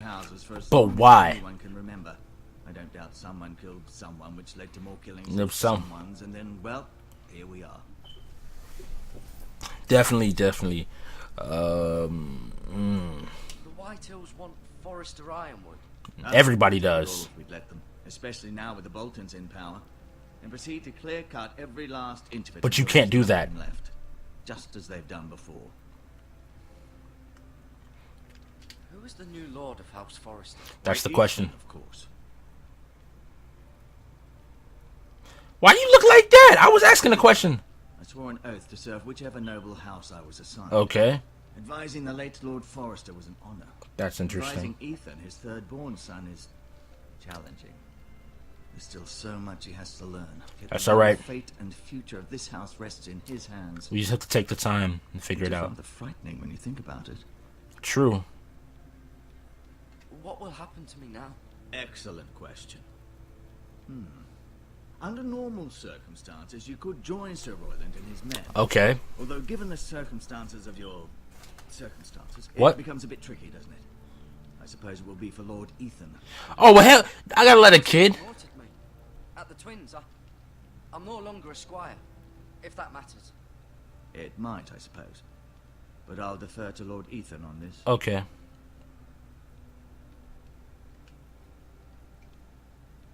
houses for as But long as why? anyone can remember. I don't doubt someone killed someone, which led to more killings Nope, of someone's, and then, well, here we are. Definitely. The Whitehills want Forrester Ironwood. Everybody does. We'd let them, especially now with the Boltons in power, and proceed to clear cut every last inch of it. But you can't do that. Left, just as they've done before. Who is the new Lord of House Forrester? That's the question. Of course. Why do you look like that? I was asking a question. I swore an oath to serve whichever noble house I was assigned. Okay. Advising the late Lord Forrester was an honor. That's interesting. Advising Ethan, his third-born son, is challenging. There's still so much he has to learn. Yet That's the all right. Fate and future of this house rests in his hands. We just have to take the time and figure it out. Rather frightening when you think about it. True. What will happen to me now? Excellent question. Under normal circumstances, you could join Sir Royland and his men. Okay. Although, given the circumstances of your circumstances, What? it becomes a bit tricky, doesn't it? I suppose it will be for Lord Ethan. Oh, well, hell, I gotta let a kid. Promoted me. At the Twins, I'm no longer a squire, if that matters. It might, I suppose. But I'll defer to Lord Ethan on this. Okay.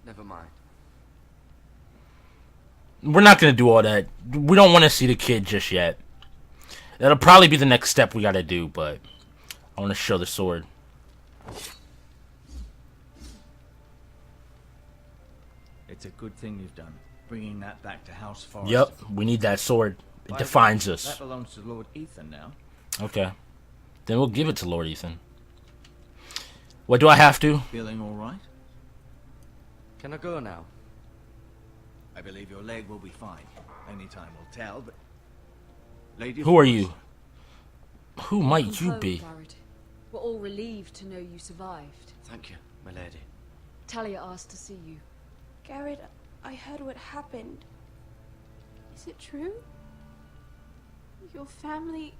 Never mind. We're not gonna do all that. We don't want to see the kid just yet. That'll probably be the next step we gotta do, but I want to show the sword. It's a good thing you've done, bringing that back to House Forrester. Yep, we need that sword. It defines That us. belongs to Lord Ethan now. Okay. Then we'll give it to Lord Ethan. What do I have to? Feeling all right? Can I go now? I believe your leg will be fine. Only time will tell, but... Lady Who are Forrester, you? Who might Welcome you home, be? Garrett. We're all relieved to know you survived. Thank you, my lady. Talia asked to see you. Garrett, I heard what happened. Is it true? Your family...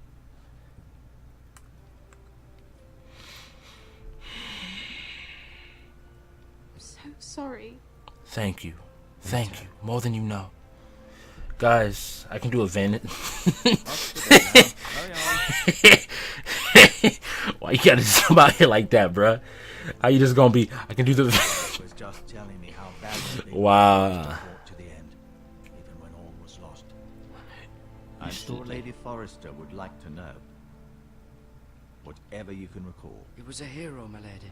I'm so sorry. Thank you. Thank you. More than you know. Guys, I can do a Van. Why you gotta jump out here like that, bruh? How you just gonna be? I can do the. was just telling me how valiantly Wow. you fought to the end, even when all was lost. I'm sure Lady Forrester would like to know. Whatever you can recall. He was a hero, my lady.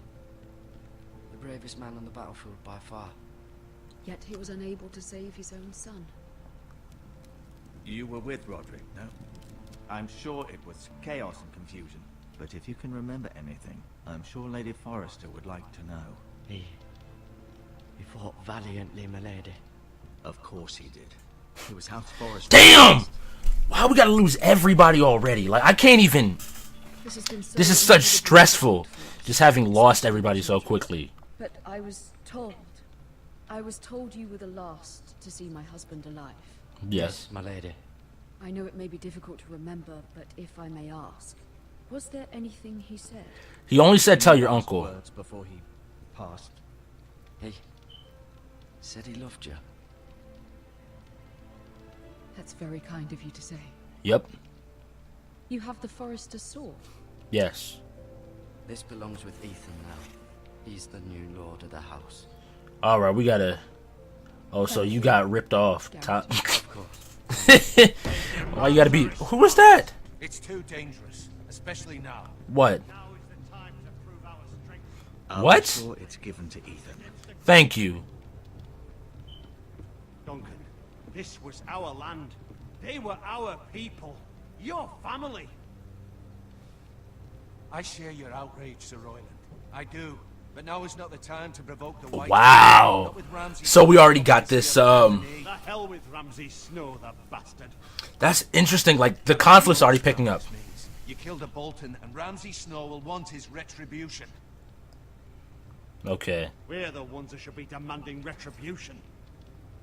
The bravest man on the battlefield by far. Yet he was unable to save his own son. You were with Roderick, no? I'm sure it was chaos and confusion. But if you can remember anything, I'm sure Lady Forrester would like to know. He fought valiantly, my lady. Of course he did. He was House Forrester. Damn! Why we gotta lose everybody already? Like I can't even. This has been so This is such incredibly stressful. difficult. Just having lost everybody so quickly. But I was told you were the last to see my husband alive. Yes. My lady. I know it may be difficult to remember, but if I may ask, was there anything he said? He only said tell your Last uncle. words before he passed. He said he loved you. That's very kind of you to say. Yep. You have the Forrester's sword. Yes. This belongs with Ethan now. He's the new lord of the house. Alright, we gotta. Oh, so you got ripped off. Top. Of course. Why you gotta be. Who was that? It's too dangerous, especially now. What? Now is the time to prove our strength. What? I'm sure it's given to Ethan. Thank you. Duncan, this was our land. They were our people. Your family. I share your outrage, Sir Royland. I do. But now is not the time to provoke the White. Wow. Not with Ramsay So we already got this, The hell with Ramsay Snow, the bastard. That's interesting. Like, the conflict's already picking up. You killed a Bolton, and Ramsay Snow will want his retribution. Okay. We're the ones that should be demanding retribution.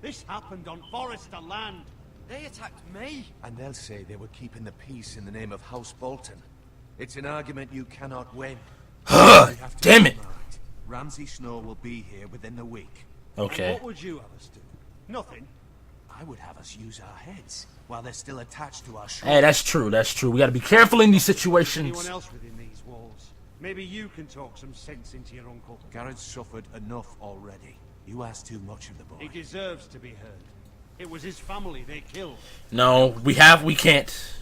This happened on Forrester land. They attacked me. And they'll say they were keeping the peace in the name of House Bolton. It's an argument you cannot win. Damn it. Ramsay Snow will be here within the week. And Okay. what would you have us do? Nothing. I would have us use our heads while they're still attached to our Hey, shoulders. that's true. That's true. We got to be careful in these situations. Anyone else within these walls? Maybe you can talk some sense into your uncle. Garrett's suffered enough already. You ask too much of the He boy. deserves to be heard. It was his family they killed. No, we can't.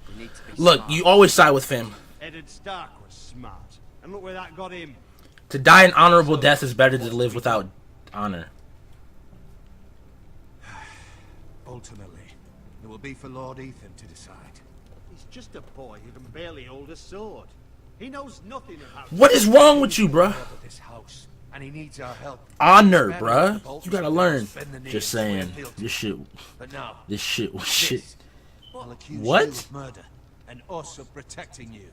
We need to be Look, smart. you always side with him. Eddard Stark was smart. And look where that got him. To die an honorable death is better than to live without honor. Ultimately, it will be for Lord Ethan to decide. He's just a boy who can barely hold a sword. He knows nothing about What is wrong with you, bruh? Over this house, and he needs our help. Honor, Remember, bruh. the bolts You gotta will learn. bend the knee Just to swear saying. guilty. This shit. But now, This shit was shit. this, I'll accuse What? you of murder, and us of protecting you.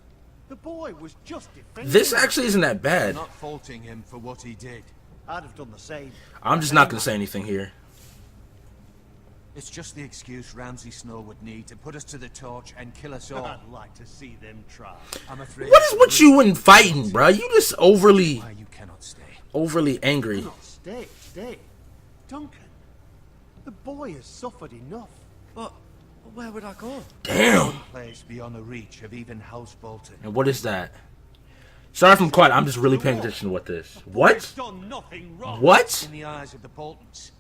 The boy was just defending This him. actually isn't that bad. Not faulting him for what he did. I'd have done the same. I'm just not gonna say anything here. It's just the excuse Ramsay Snow would need to put us to the torch and kill us all. I'd like to see them try. I'm afraid. What is with you and fighting, bruh? You just overly Why you cannot stay? angry. Not stay. Duncan, the boy has suffered enough. But where would I go? Damn. Place beyond the reach of even House Bolton. And what is that? Sorry if I'm quiet. I'm just really paying attention to what this. What? He's done nothing wrong. What? In the eyes of the Boltons.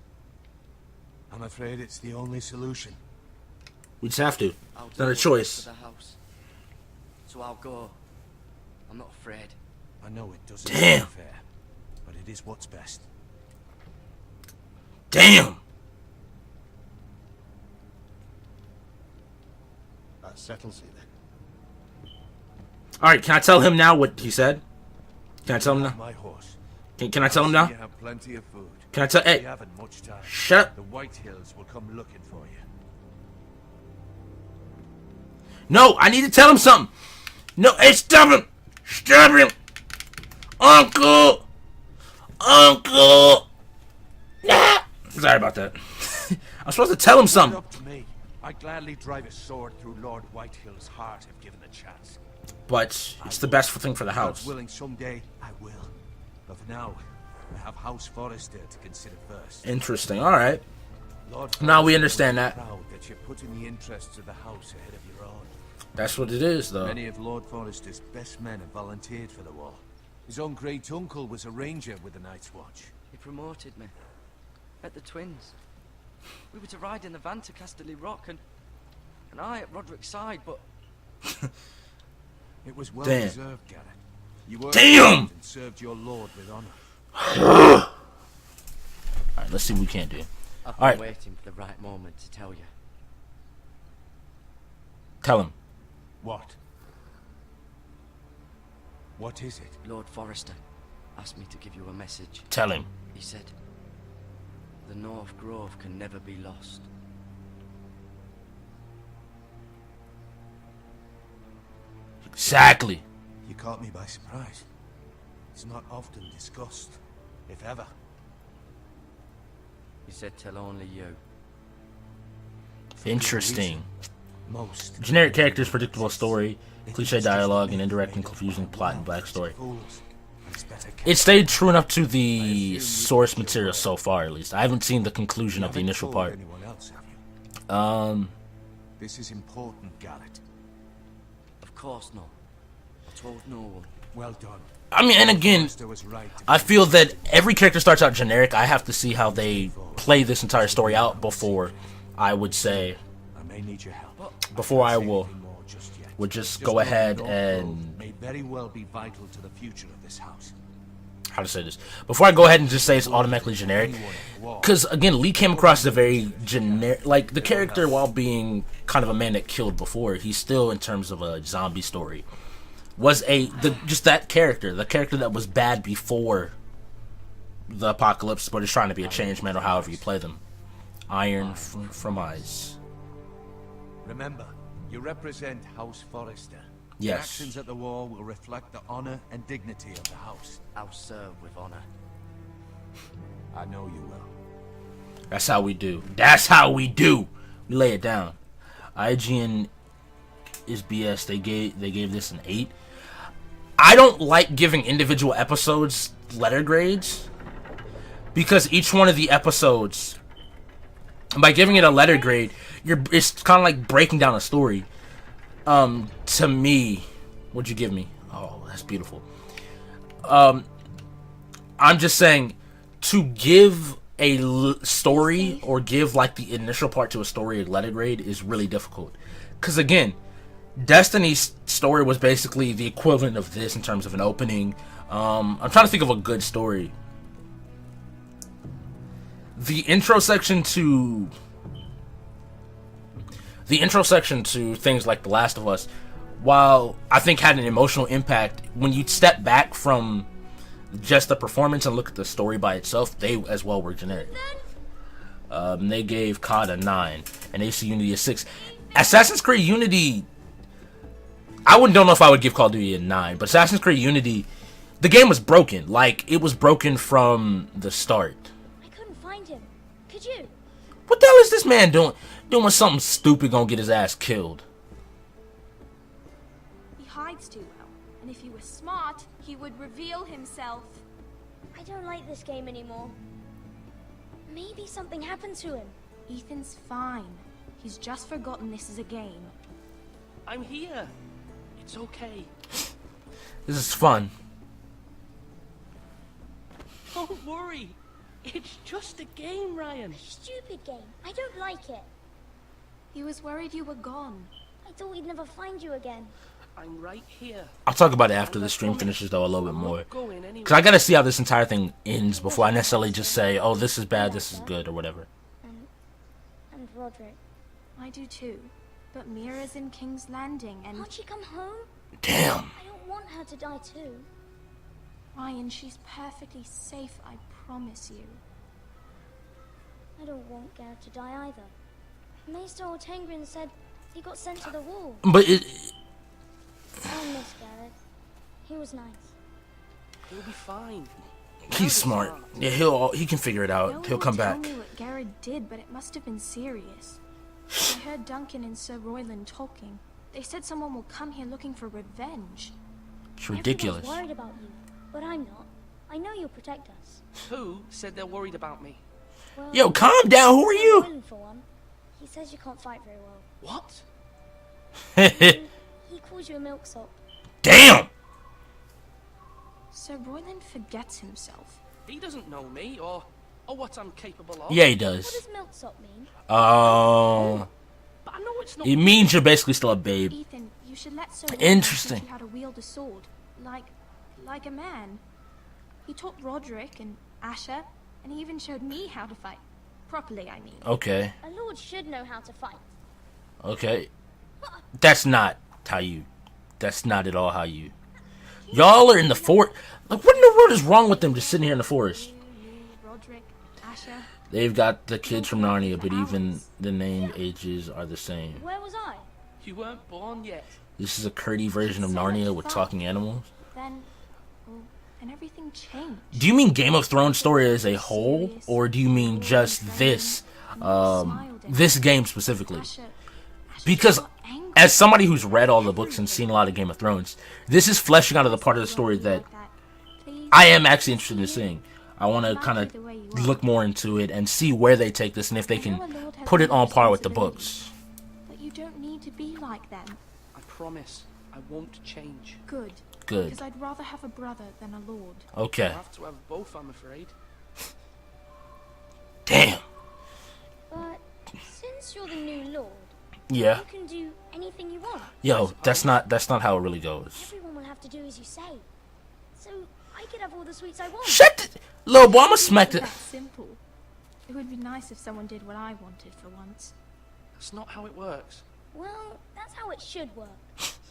I'm afraid it's the only solution. We just have to. I'll It's do not a what's choice. best for the house. So I'll go. I'm not afraid. I know it doesn't Damn. seem fair, but it is what's best. Damn. That settles it then. All right. Can I tell him now what he said? Can I tell him now? My horse. Can I tell him now? You have plenty of food. Can I tell? We Hey, haven't much time. shut. The White Hills will come looking for you. No, I need to tell him something. No, hey, stop him. Stop him. Uncle. Ah. Sorry about that. I'm supposed to tell him Leave it something. up to me. I'd gladly drive a sword through Lord Whitehill's heart if given the chance. But it's the best thing for the God house. willing, someday I will. But for now, I have House Forrester to consider first. Interesting. All right. Lord Now we Forrester understand will be that. Proud that you're putting the interests of the house ahead of your own. That's what it is, though. Many of Lord Forrester's best men have volunteered for the war. His own great uncle was a ranger with the Night's Watch. He promoted me. At the Twins. We were to ride in the van to Casterly Rock and I at Roderick's side, but It was well Damn. deserved, Garrett. You were Damn! and served your lord with honor. All right. Let's see what we can do. I've been Alright. waiting for the right moment to tell you. Tell him. What? What is it? Lord Forrester asked me to give you a message. Tell him. He said, the North Grove can never be lost. Exactly. You caught me by surprise. It's not often discussed, if ever. He said, tell only you. Interesting. Most. Generic characters, predictable story, cliche dialogue, and indirect and confusing plot and backstory. Fools. It's better kept. It stayed true enough to the source material so far, at least. I haven't seen the conclusion of the Haven't initial told part. anyone else, have you? This is important, Garrett. Of course not. I told no one. Well done. I mean, and again, Forrester was right to I feel that every character starts out generic. I have to see how they play this entire story out before I would say, I may need your help. before I Say will anything more just yet. would just Just go know ahead North and Grove may very well be vital to the future of this house. how to say this before I go ahead and just say it's automatically generic, because again, Lee came across as a very generic, like the character, while being kind of a man that killed before, he's still, in terms of a zombie story, was just that character, the character that was bad before the apocalypse, but is trying to be a changed man, or however you play them. Iron from Ice. Remember, you represent House Forrester. Yes. Your actions at the war will reflect the honor and dignity of the house. I'll serve with honor. I know you will. That's how we do. That's how we do. We lay it down. IGN is BS. They gave this an 8. I don't like giving individual episodes letter grades because each one of the episodes, by giving it a letter grade, it's kind of like breaking down a story. To me, what'd you give me? Oh, that's beautiful. I'm just saying, to give a story or give like the initial part to a story a letter grade is really difficult. Because again, Destiny's story was basically the equivalent of this in terms of an opening. I'm trying to think of a good story. The intro section to things like The Last of Us, while I think had an emotional impact, when you step back from just the performance and look at the story by itself, they as well were generic. They gave COD a 9 and AC Unity a 6. Assassin's Creed Unity, I don't know if I would give Call of Duty a 9, but Assassin's Creed Unity, the game was broken. Like, it was broken from the start. I couldn't find him. Could you? What the hell is this man doing? Doing something stupid, gonna get his ass killed. He hides too well, and if he was smart, he would reveal himself. I don't like this game anymore. Maybe something happened to him. Ethan's fine. He's just forgotten this is a game. I'm here. It's okay. This is fun. Don't worry. It's just a game, Ryan. Stupid game. I don't like it. He was worried you were gone. I thought we'd never find you again. I'm right here. I'll talk about it after the stream finishes, though, a little bit more. Because I gotta see how this entire thing ends before I necessarily just say, oh, this is bad, this is good, or whatever. And Roderick. I do too. But Mira's in King's Landing and... Can't she come home? Damn. I don't want her to die too. Ryan, she's perfectly safe, I promise you. I don't want Garrett to die either. Maester Ortengrin said he got sent to the wall. But it... I'll miss Garrett. He was nice. He'll be fine. He's smart. Yeah, he can figure it out. He'll come back. Tell me what Garrett did, but it must have been serious. I heard Duncan and Sir Royland talking. They said someone will come here looking for revenge. It's ridiculous. Everyone's worried about you, but I'm not. I know you'll protect us. Who said they're worried about me? Well, Yo, calm down. Who are Sir you? Royland, for one. He says you can't fight very well. What? He calls you a milksop. Damn. Sir Royland forgets himself. He doesn't know me or what I'm capable of. Yeah, he What does. does milksop mean? But I know it's not. It means you're basically still a babe. Ethan, you should let Sir Royland Interesting. teach you how to wield a sword. Like a man. He taught Roderick and Asher, and he even showed me how to fight. Properly, I mean. Okay. A lord should know how to fight. Okay. That's not how you... That's not at all how you... Y'all are in the fort. Like, what in the world is wrong with them just sitting here in the forest? Roderick, Asher. They've got the kids from Narnia, but even the name ages are the same. Where was I? You weren't born yet. This is a curdy version of Narnia with talking animals. Then, well, and everything changed. Do you mean Game of Thrones story as a whole, or do you mean just this, this game specifically? Because as somebody who's read all the books and seen a lot of Game of Thrones, this is fleshing out of the part of the story that I am actually interested in seeing. I want to kind of look more into it and see where they take this and if they can put it on par with the books. But you don't need to be like them. I promise I won't change. Good. Good. Because I'd rather have a brother than a lord. Okay. I have to have both, I'm afraid. Damn. But since you're the new lord, Yeah. you can do anything you want. Yo, that's not how it really goes. Everyone will have to do as you say. So I could have all the sweets I want. Shut it, little boy. I'ma smack it. That's simple. It would be nice if someone did what I wanted for once. That's not how it works. Well, that's how it should work.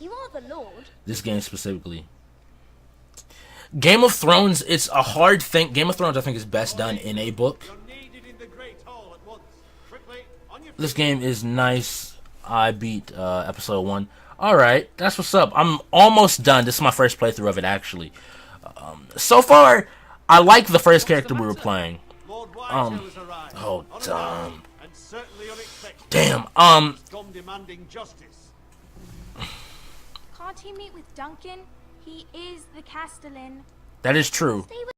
You are the lord. This game specifically. Game of Thrones, it's a hard thing. Game of Thrones, I think, is best done in a book. You're needed in the Great Hall at once. Quickly, on your This game is nice. I beat episode 1. Alright, that's what's up. I'm almost done. This is my first playthrough of it, actually. So far, I like the first character we were playing. Lord Whitehall has arrived. Oh, damn. And certainly unexpected. Damn, Come demanding justice. Can't he meet with Duncan? He is the Castellan. That is true. Stay with